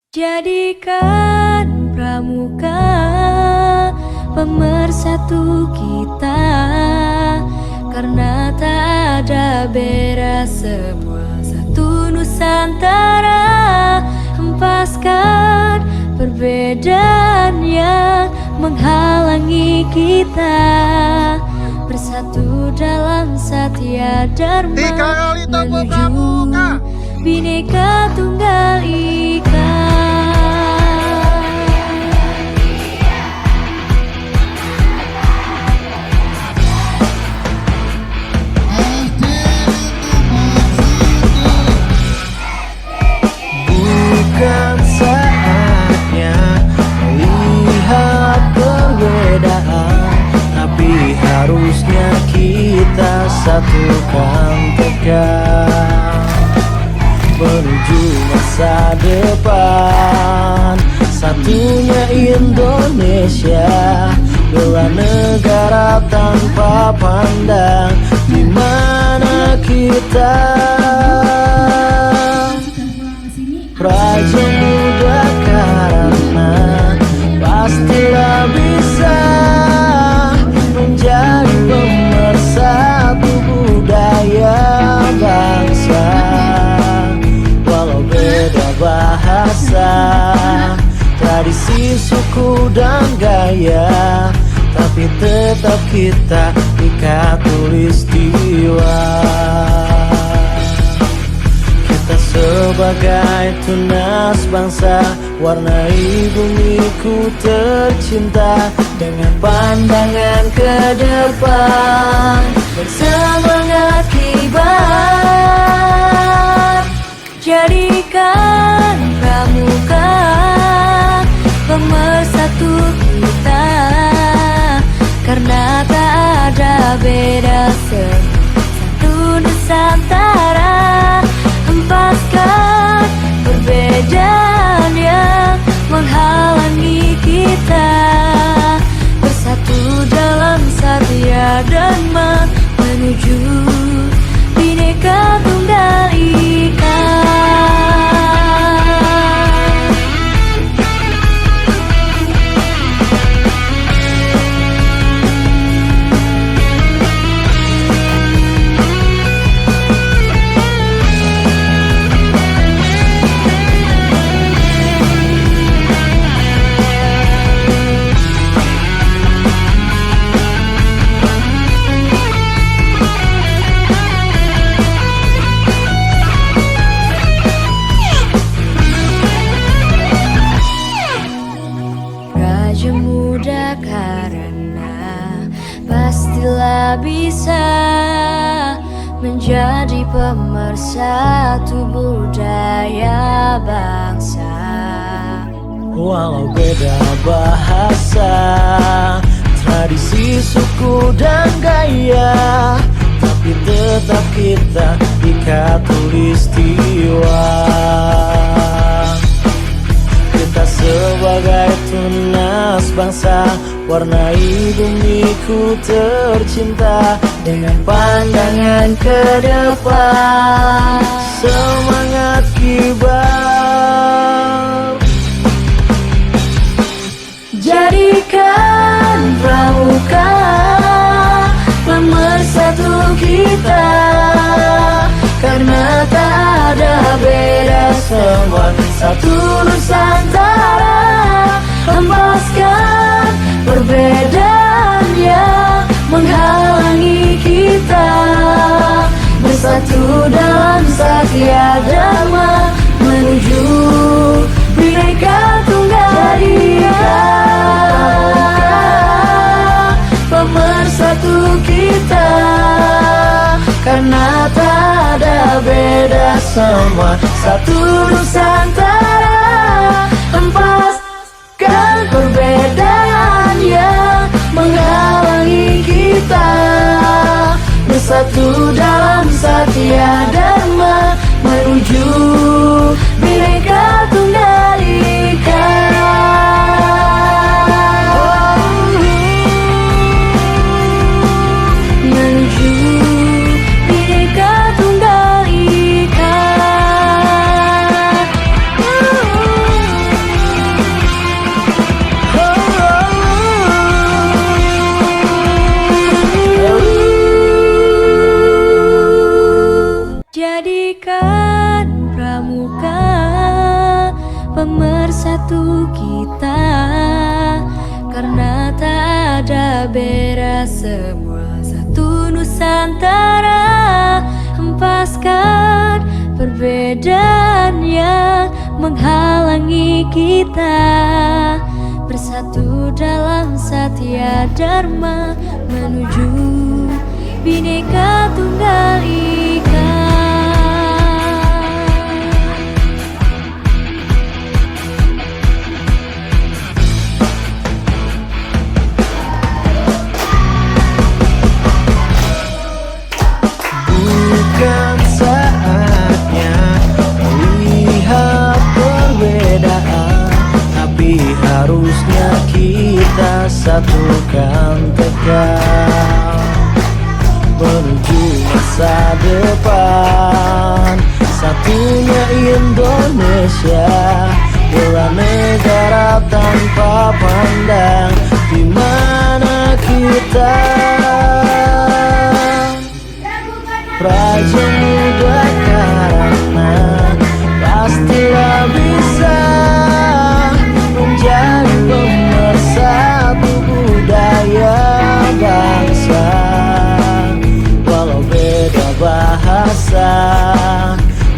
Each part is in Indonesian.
Jadikan pramuka pemersatu kita, karena tak ada beda, semua satu Nusantara. Hempaskan perbedaan yang menghalangi kita, bersatu dalam Satya Dharma menuju Bhinneka Tunggal Ika. Bukan saatnya melihat perbedaan, tapi harusnya kita satukan tegak menuju masa depan. Satunya Indonesia, bela negara tanpa pandang di mana kita. Praja Muda karena pastilah bisa menjadi pemersatu budaya bangsa. Walau beda bahasa, tradisi, suku dan gaya, tapi tetap kita ikat tulistiwa. Kita sebagai tunas bangsa, warnai bumiku tercinta dengan pandangan ke depan, bersemangat kibar. Jadikan pramuka pemersatu kita, karena tak ada beda, satu Nusantara. Hempaskan perbedaan yang menghalangi kita, bersatu dalam Satya Dharma menuju Bhinneka Tunggal Ika. Praja Muda karena pastilah bisa menjadi pemersatu budaya bangsa. Walau beda bahasa, tradisi, suku dan gaya, tapi tetap kita ikat tulistiwa. Kita sebagai tunas bangsa, warnai bumiku tercinta dengan pandangan ke depan, semangat kibar. Jadikan pramuka pemersatu kita, karena tak ada beda, semua satu Nusantara. Hempaskan perbedaan yang menghalangi kita, bersatu dalam Satya Dharma menuju Bhinneka Tunggal Ika. Pemersatu kita, karena tak ada beda, semua satu Nusantara. Hempaskan perbedaan yang menghalangi kita, bersatu dalam Satya Dharma menuju Bhinneka Tunggal Ika. Menuju Bhinneka Tunggal Ika. pemersatu kita. Karena tak ada beda, semua satu Nusantara. Hempaskan perbedaan yang menghalangi kita, bersatu dalam Satya Dharma menuju Bhinneka Tunggal Ika. Bukan saatnya melihat perbedaan, tapi harusnya kita satukan tegak menuju masa depan. Satunya Indonesia, bela negara tanpa pandang di mana kita. Raja muda karena pastilah bisa menjadi pemersatu budaya bangsa. Walau beda bahasa,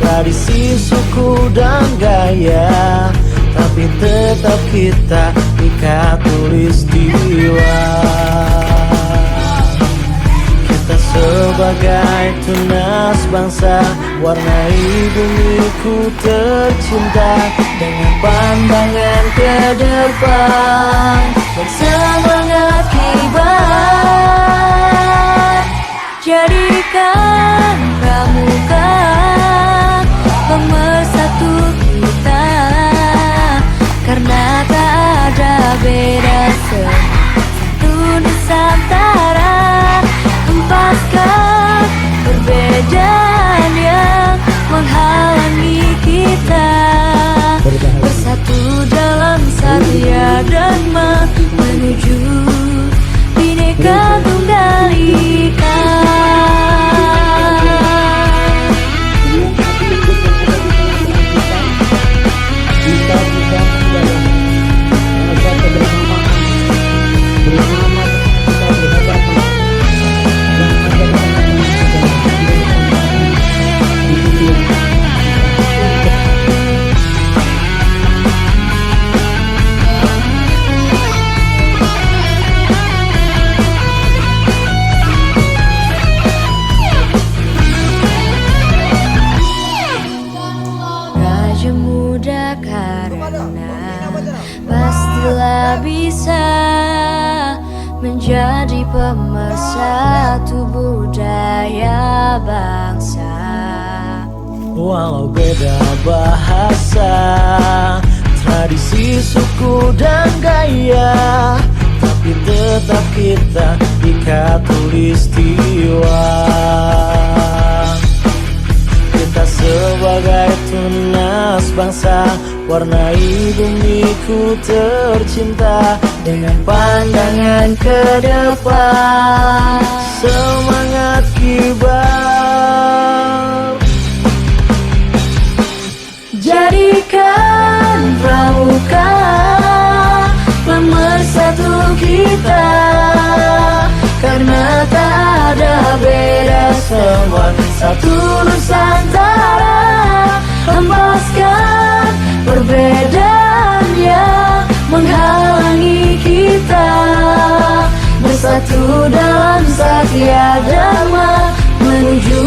tradisi, suku dan gaya, tapi tetap kita ikat tulistiwa. Kita sebagai tunas bangsa, warnai bumiku tercinta dengan pandangan ke depan dan semangat kibar. Jadikan pramuka pemersatu kita, karena tak ada beda, satu Nusantara. Hempaskan perbedaan yang menghalangi kita, bersatu dalam Satya Dharma menuju Bhinneka Tunggal Ika. Raja muda karena pastilah bisa menjadi pemersatu budaya bangsa. Walau beda bahasa, tradisi, suku dan gaya, tapi tetap kita ikat tulistiwa. Kita sebagai tunas bangsa, warnai bumiku tercinta dengan pandangan ke depan, semangat kibar. Jadikan pramuka pemersatu kita, karena tak ada beda, semua satu Nusantara. Hempaskan perbedaan yang menghalangi kita, bersatu dalam Satya Dharma menuju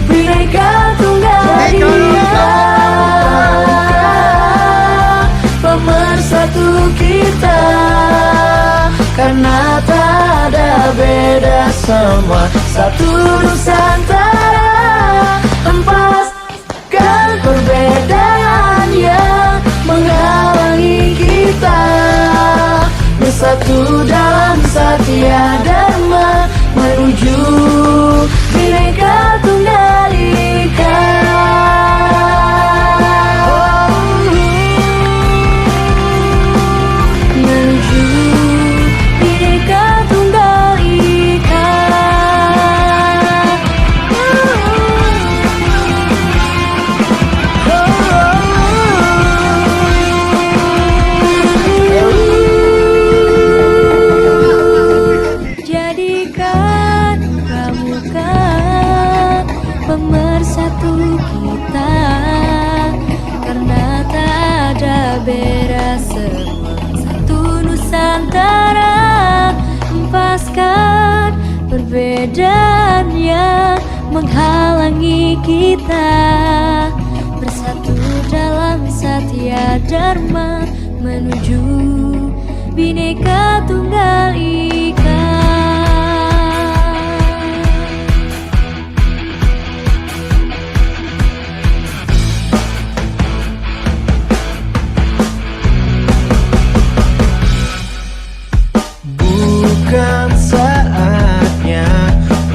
Bhinneka Tunggal Ika. Pemersatu kita, karena tak ada beda, semua satu Nusantara. Hempaskan perbedaan yang menghalangi kita, bersatu dalam Satya Dharma menuju Bhinneka Tunggal Ika. Menuju Bhinneka Tunggal Ika. beda semua, satu Nusantara. Hempaskan perbedaan yang menghalangi kita, bersatu dalam Satya Dharma menuju Bhinneka Tunggal Ika. Bukan saatnya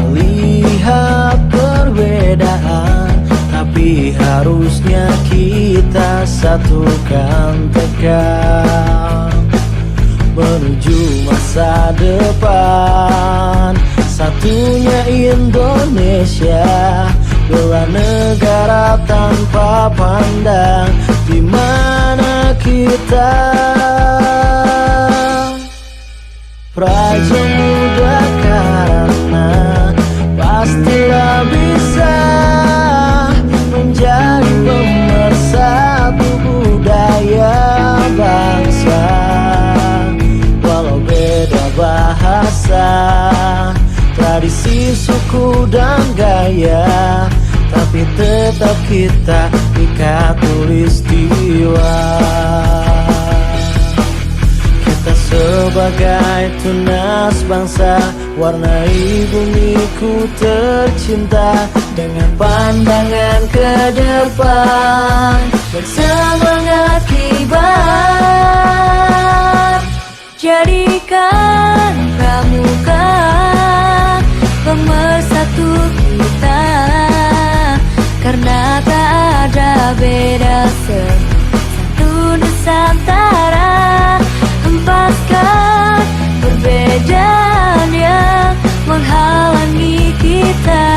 melihat perbedaan, tapi harusnya kita satukan tekad menuju masa depan. Satunya Indonesia, bela negara tanpa pandang di mana kita. Praja Muda karena pastilah bisa menjadi pemersatu budaya bangsa. Walau beda bahasa, tradisi, suku dan gaya, tapi tetap kita ikat tulistiwa. Kita sebagai tunas bangsa, warnai bumiku tercinta dengan pandangan ke depan dan semangat kibar. Jadikan pramuka pemersatu kita, karena tak ada beda satu Nusantara. Hempaskan perbedaan yang menghalangi kita,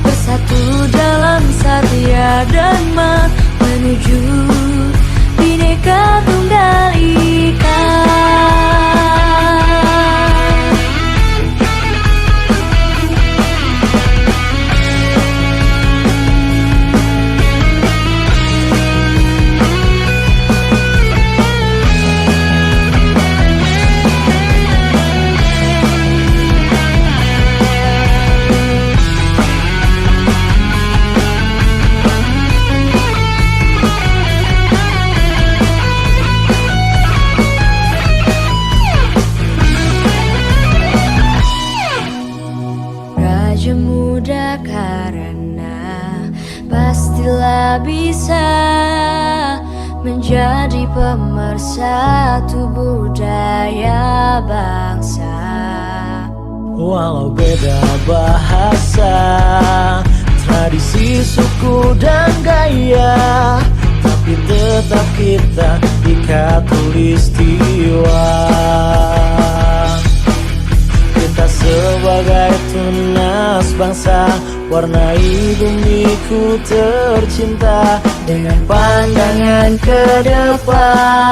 bersatu dalam Satya Dharma menuju Bhinneka Tunggal Ika. Praja Muda karena pastilah bisa menjadi pemersatu budaya bangsa. Walau beda bahasa, tradisi, suku dan gaya, tapi tetap kita ikat tulistiwa. Kita sebagai tunas bangsa, warnai bumiku tercinta dengan pandangan ke depan